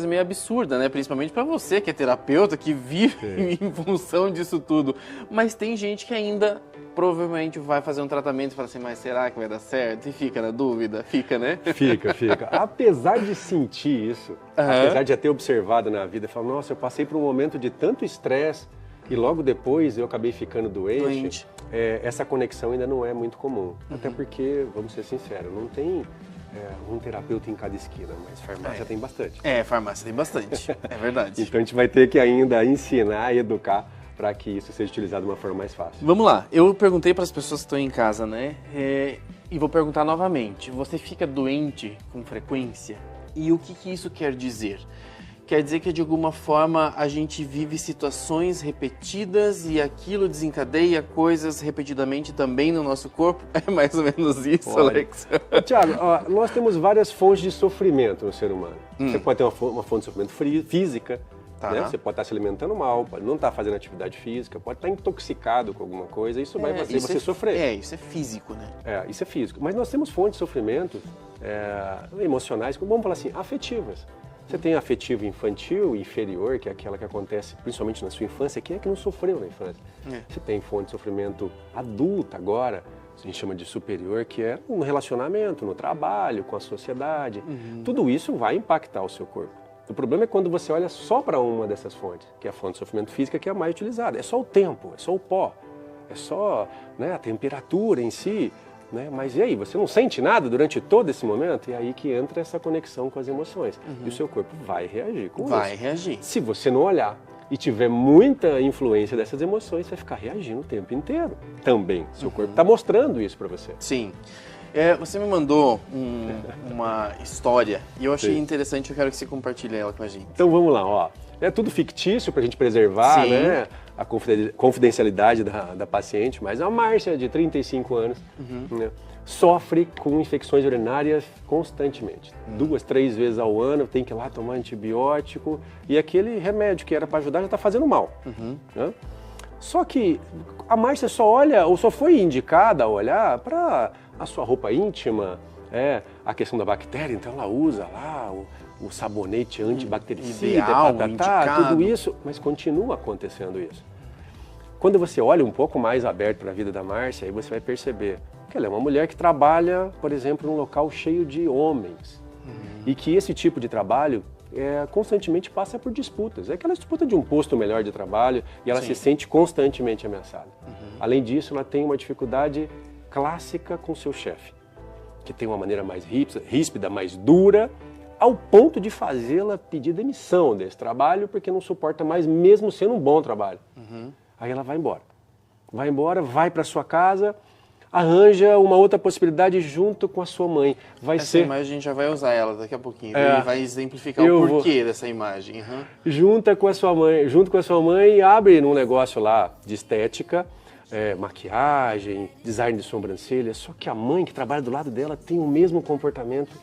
meio absurda, né? Principalmente para você que é terapeuta, que vive em função disso tudo. Mas tem gente que ainda provavelmente vai fazer um tratamento e fala assim, mas será que vai dar certo? E fica na dúvida, fica, né? Fica. Apesar de sentir isso, apesar de já ter observado na vida, falar, nossa, eu passei por um momento de tanto estresse e logo depois eu acabei ficando doente. Essa conexão ainda não é muito comum. Até porque, vamos ser sinceros, não tem um terapeuta em cada esquina, mas farmácia tem bastante. Farmácia tem bastante, é verdade. Então a gente vai ter que ainda ensinar e educar para que isso seja utilizado de uma forma mais fácil. Vamos lá, eu perguntei para as pessoas que estão em casa, né? E vou perguntar novamente, você fica doente com frequência? E o que isso quer dizer? Quer dizer que de alguma forma a gente vive situações repetidas e aquilo desencadeia coisas repetidamente também no nosso corpo? É mais ou menos isso, Alex? Tiago, nós temos várias fontes de sofrimento no ser humano. Você pode ter uma fonte de sofrimento física, né? Você pode estar se alimentando mal, pode não estar fazendo atividade física, pode estar intoxicado com alguma coisa, isso vai fazer você sofrer. Isso é físico, né? Isso é físico. Mas nós temos fontes de sofrimento emocionais, vamos falar assim, afetivas. Você tem afetivo infantil, inferior, que é aquela que acontece principalmente na sua infância. Quem é que não sofreu na infância? Você tem fonte de sofrimento adulta agora, a gente chama de superior, que é um relacionamento, no trabalho, com a sociedade. Tudo isso vai impactar o seu corpo. O problema é quando você olha só para uma dessas fontes, que é a fonte de sofrimento física, que é a mais utilizada. É só o tempo, é só o pó, é só a temperatura em si. Mas e aí, você não sente nada durante todo esse momento? E é aí que entra essa conexão com as emoções. E o seu corpo vai reagir com isso. Vai reagir. Se você não olhar e tiver muita influência dessas emoções, você vai ficar reagindo o tempo inteiro também. Seu corpo está mostrando isso para você. Sim. Você me mandou uma história e eu achei interessante, eu quero que você compartilhe ela com a gente. Então vamos lá, é tudo fictício para a gente preservar, né, a confidencialidade da paciente, mas a Márcia, de 35 anos, né, sofre com infecções urinárias constantemente. 2, 3 vezes ao ano, tem que ir lá tomar antibiótico e aquele remédio que era para ajudar já está fazendo mal. Né? Só que a Márcia só olha, ou só foi indicada a olhar para a sua roupa íntima, a questão da bactéria, então ela usa lá o sabonete antibactericida, tudo isso, mas continua acontecendo isso. Quando você olha um pouco mais aberto para a vida da Márcia, aí você vai perceber que ela é uma mulher que trabalha, por exemplo, num local cheio de homens. E que esse tipo de trabalho constantemente passa por disputas. É aquela disputa de um posto melhor de trabalho e ela se sente constantemente ameaçada. Além disso, ela tem uma dificuldade clássica com seu chefe, que tem uma maneira mais ríspida, mais dura, ao ponto de fazê-la pedir demissão desse trabalho porque não suporta mais, mesmo sendo um bom trabalho. Aí ela vai embora. Vai para sua casa, arranja uma outra possibilidade junto com a sua mãe. Essa imagem a gente já vai usar ela daqui a pouquinho. Ele vai exemplificar o porquê dessa imagem. Junto com a sua mãe, abre um negócio lá de estética, maquiagem, design de sobrancelha. Só que a mãe que trabalha do lado dela tem o mesmo comportamento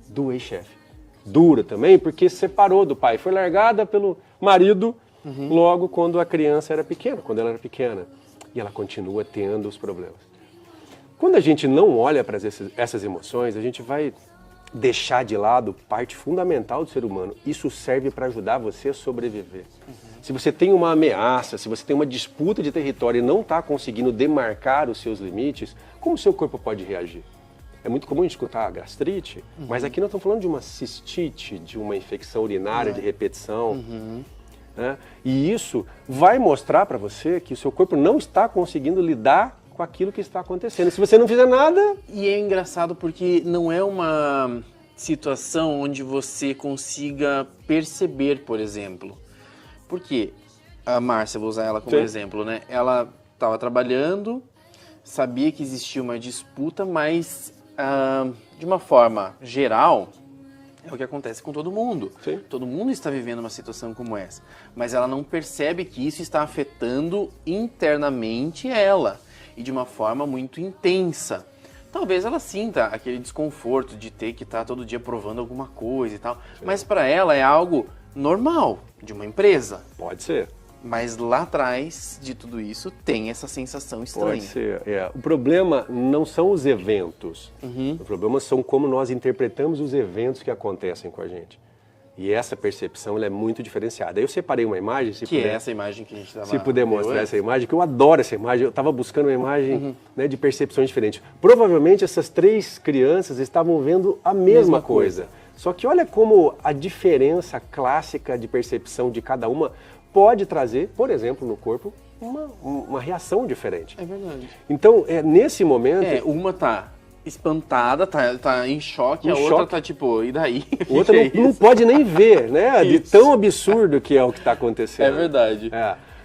do ex-chefe. Dura também, porque separou do pai. Foi largada pelo marido logo quando a criança era pequena, quando ela era pequena. E ela continua tendo os problemas. Quando a gente não olha para essas emoções, a gente vai deixar de lado parte fundamental do ser humano. Isso serve para ajudar você a sobreviver. Se você tem uma ameaça, se você tem uma disputa de território e não está conseguindo demarcar os seus limites, como o seu corpo pode reagir? É muito comum escutar gastrite, mas aqui nós estamos falando de uma cistite, de uma infecção urinária de repetição. Né? E isso vai mostrar para você que o seu corpo não está conseguindo lidar com aquilo que está acontecendo. Se você não fizer nada... E é engraçado porque não é uma situação onde você consiga perceber, por exemplo. Porque a Márcia, vou usar ela como exemplo, né? Ela estava trabalhando, sabia que existia uma disputa, mas de uma forma geral, é o que acontece com todo mundo. Todo mundo está vivendo uma situação como essa. Mas ela não percebe que isso está afetando internamente ela. E de uma forma muito intensa. Talvez ela sinta aquele desconforto de ter que estar todo dia provando alguma coisa e tal. Mas para ela é algo normal de uma empresa. Pode ser. Mas lá atrás de tudo isso tem essa sensação estranha. Pode ser. O problema não são os eventos. O problema são como nós interpretamos os eventos que acontecem com a gente. E essa percepção ela é muito diferenciada. Eu separei uma imagem, que é essa imagem que a gente estava... Se puder mostrar essa imagem, que eu adoro essa imagem. Eu estava buscando uma imagem né, de percepções diferentes. Provavelmente essas 3 crianças estavam vendo a mesma coisa. Só que olha como a diferença clássica de percepção de cada uma pode trazer, por exemplo, no corpo, uma reação diferente. É verdade. Então, nesse momento... uma tá espantada, tá em choque, a outra tá tipo, e daí? Outra não pode nem ver, né? De tão absurdo que é o que está acontecendo. É verdade.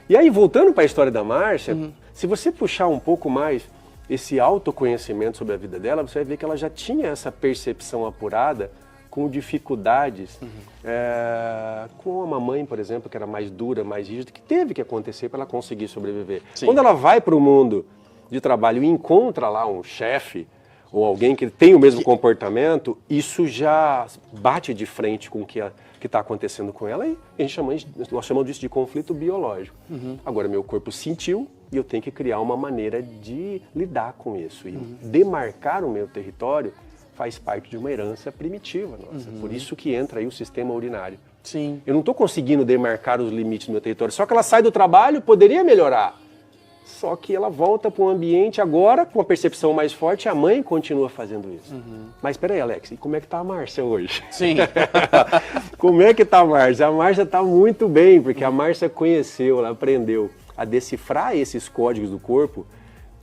E aí, voltando para a história da Márcia, se você puxar um pouco mais esse autoconhecimento sobre a vida dela, você vai ver que ela já tinha essa percepção apurada com dificuldades, com a mamãe, por exemplo, que era mais dura, mais rígida, que teve que acontecer para ela conseguir sobreviver. Sim. Quando ela vai para o mundo de trabalho e encontra lá um chefe, ou alguém que tem o mesmo comportamento, isso já bate de frente com o que está acontecendo com ela e nós chamamos disso de conflito biológico. Agora, meu corpo sentiu e eu tenho que criar uma maneira de lidar com isso. E demarcar o meu território faz parte de uma herança primitiva nossa. Por isso que entra aí o sistema urinário. Sim. Eu não estou conseguindo demarcar os limites do meu território, só que ela sai do trabalho, poderia melhorar. Só que ela volta para um ambiente agora com uma percepção mais forte, a mãe continua fazendo isso. Mas espera aí, Alex, e como é que tá a Márcia hoje? Sim. Como é que tá a Márcia? A Márcia tá muito bem, porque a Márcia conheceu, ela aprendeu a decifrar esses códigos do corpo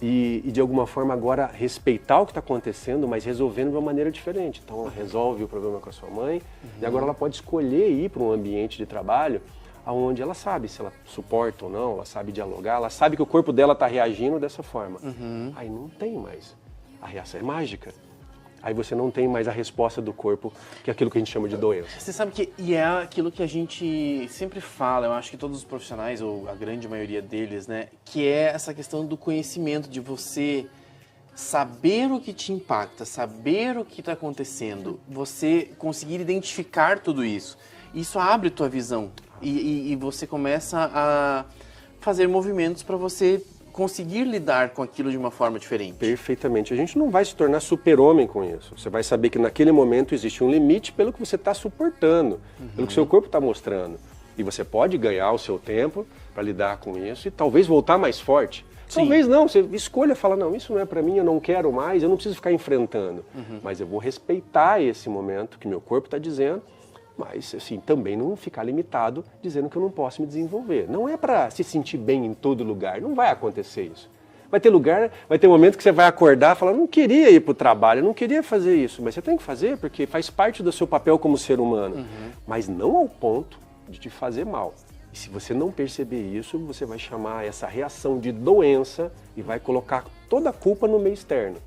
e de alguma forma agora respeitar o que está acontecendo, mas resolvendo de uma maneira diferente. Então ela resolve o problema com a sua mãe e agora ela pode escolher ir para um ambiente de trabalho onde ela sabe se ela suporta ou não, ela sabe dialogar, ela sabe que o corpo dela está reagindo dessa forma. Aí não tem mais. A reação é mágica. Aí você não tem mais a resposta do corpo, que é aquilo que a gente chama de doença. Você sabe que é aquilo que a gente sempre fala, eu acho que todos os profissionais, ou a grande maioria deles, né, que é essa questão do conhecimento, de você saber o que te impacta, saber o que está acontecendo, você conseguir identificar tudo isso. Isso abre tua visão e você começa a fazer movimentos para você conseguir lidar com aquilo de uma forma diferente. Perfeitamente. A gente não vai se tornar super-homem com isso. Você vai saber que naquele momento existe um limite pelo que você está suportando, pelo que o seu corpo está mostrando. E você pode ganhar o seu tempo para lidar com isso e talvez voltar mais forte. Sim. Talvez não, você escolha falar, não, isso não é para mim, eu não quero mais, eu não preciso ficar enfrentando. Mas eu vou respeitar esse momento que meu corpo está dizendo, mas assim, também não ficar limitado dizendo que eu não posso me desenvolver. Não é para se sentir bem em todo lugar, não vai acontecer isso. Vai ter lugar, vai ter momento que você vai acordar e falar, não queria ir para o trabalho, não queria fazer isso, mas você tem que fazer porque faz parte do seu papel como ser humano. Mas não ao ponto de te fazer mal. E se você não perceber isso, você vai chamar essa reação de doença e vai colocar toda a culpa no meio externo.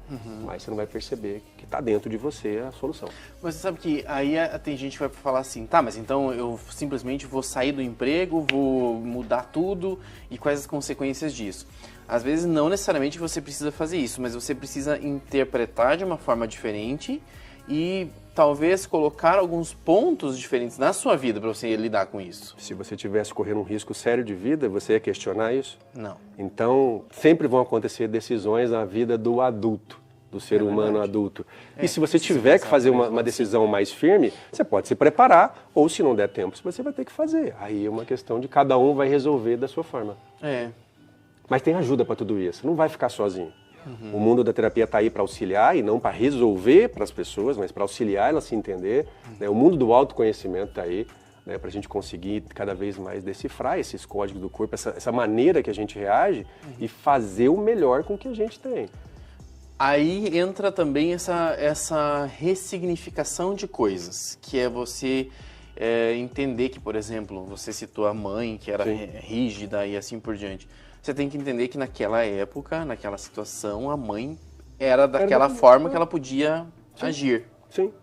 Mas você não vai perceber que está dentro de você a solução. Mas você sabe que aí tem gente que vai falar assim, tá, mas então eu simplesmente vou sair do emprego, vou mudar tudo e quais as consequências disso? Às vezes não necessariamente você precisa fazer isso, mas você precisa interpretar de uma forma diferente e talvez colocar alguns pontos diferentes na sua vida para você lidar com isso. Se você tivesse correndo um risco sério de vida, você ia questionar isso? Não. Então, sempre vão acontecer decisões na vida do adulto, do ser humano adulto. E se você tiver que fazer uma decisão mais firme, você pode se preparar, ou se não der tempo, você vai ter que fazer. Aí é uma questão de cada um vai resolver da sua forma. Mas tem ajuda para tudo isso, não vai ficar sozinho. O mundo da terapia está aí para auxiliar e não para resolver para as pessoas, mas para auxiliar elas se entender. O mundo do autoconhecimento está aí, para a gente conseguir cada vez mais decifrar esses códigos do corpo, essa maneira que a gente reage e fazer o melhor com o que a gente tem. Aí entra também essa ressignificação de coisas, que é você entender que, por exemplo, você citou a mãe, que era rígida e assim por diante. Você tem que entender que naquela época, naquela situação, a mãe era daquela forma que ela podia agir. Sim,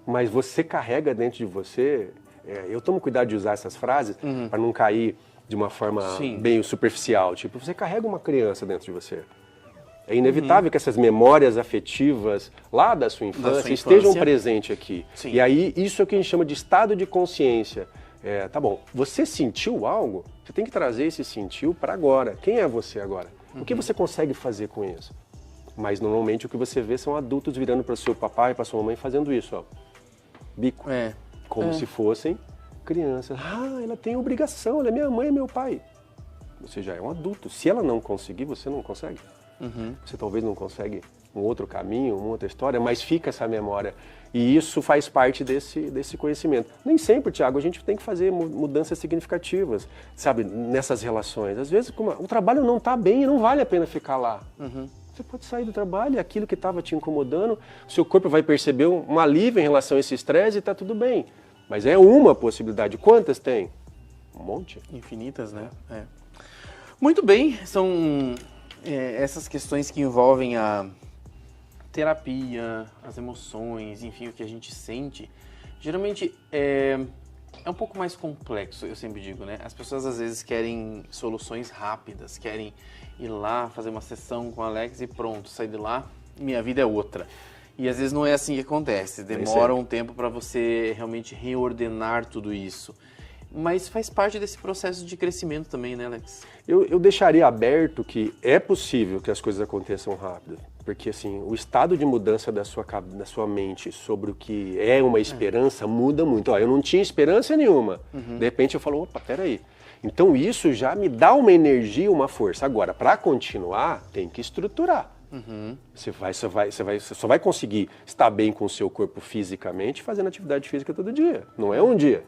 mas você carrega dentro de você... eu tomo cuidado de usar essas frases para não cair de uma forma bem superficial. Tipo, você carrega uma criança dentro de você. É inevitável que essas memórias afetivas lá da sua infância estejam presentes aqui. Sim. E aí, isso é o que a gente chama de estado de consciência. Tá bom, você sentiu algo, você tem que trazer esse sentiu para agora. Quem é você agora? O que você consegue fazer com isso? Mas normalmente o que você vê são adultos virando para o seu papai e para sua mamãe fazendo isso, ó. Bico. como se fossem crianças. Ah, ela tem obrigação, ela é minha mãe e meu pai. Você já é um adulto. Se ela não conseguir, você não consegue. Você talvez não consegue um outro caminho, uma outra história, mas fica essa memória. E isso faz parte desse conhecimento. Nem sempre, Tiago, a gente tem que fazer mudanças significativas, sabe, nessas relações. Às vezes o trabalho não está bem e não vale a pena ficar lá. Você pode sair do trabalho, aquilo que estava te incomodando, o seu corpo vai perceber um alívio em relação a esse estresse e está tudo bem. Mas é uma possibilidade. Quantas tem? Um monte. Infinitas, né? Muito bem, são essas questões que envolvem a terapia, as emoções, enfim, o que a gente sente. Geralmente é um pouco mais complexo, eu sempre digo, né? As pessoas às vezes querem soluções rápidas, querem ir lá, fazer uma sessão com o Alex e pronto, sair de lá, minha vida é outra. E às vezes não é assim que acontece, demora um tempo para você realmente reordenar tudo isso. Mas faz parte desse processo de crescimento também, né, Alex? Eu deixaria aberto que é possível que as coisas aconteçam rápido. Porque, assim, o estado de mudança da sua mente sobre o que é uma esperança muda muito. Ó, eu não tinha esperança nenhuma. De repente eu falo, opa, peraí. Então isso já me dá uma energia, uma força. Agora, para continuar, tem que estruturar. Você só vai conseguir estar bem com o seu corpo fisicamente fazendo atividade física todo dia. Não é um dia.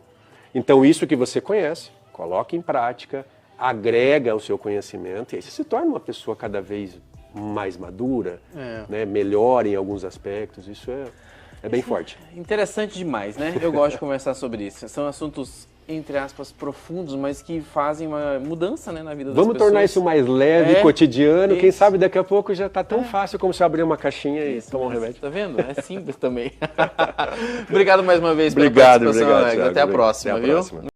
Então isso que você conhece, coloca em prática, agrega o seu conhecimento e aí você se torna uma pessoa cada vez mais madura, né, melhor em alguns aspectos. Isso é bem forte. Interessante demais, né? Eu gosto de conversar sobre isso. São assuntos, entre aspas, profundos, mas que fazem uma mudança, né, na vida das pessoas. Vamos tornar isso mais leve, cotidiano. Quem sabe daqui a pouco já está tão fácil como se abrir uma caixinha e tomar um remédio. Tá vendo? É simples também. Obrigado mais uma vez pela participação, Alex. Até a próxima, viu?